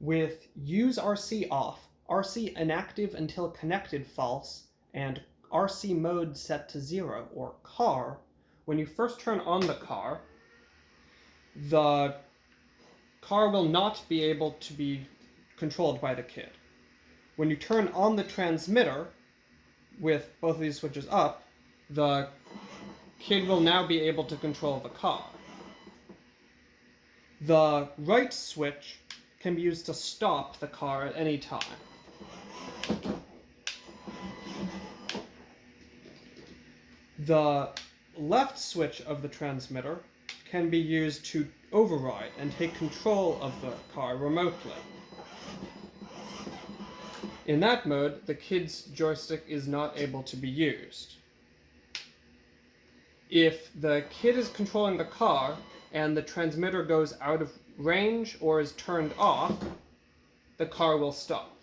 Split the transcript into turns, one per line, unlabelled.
With use RC off, RC inactive until connected false, and RC mode set to 0, or car, when you first turn on the car will not be able to be controlled by the kid. When you turn on the transmitter with both of these switches up, the kid will now be able to control the car. The right switch can be used to stop the car at any time. The left switch of the transmitter can be used to override and take control of the car remotely. In that mode, the kid's joystick is not able to be used. If the kid is controlling the car and the transmitter goes out of range or is turned off, the car will stop.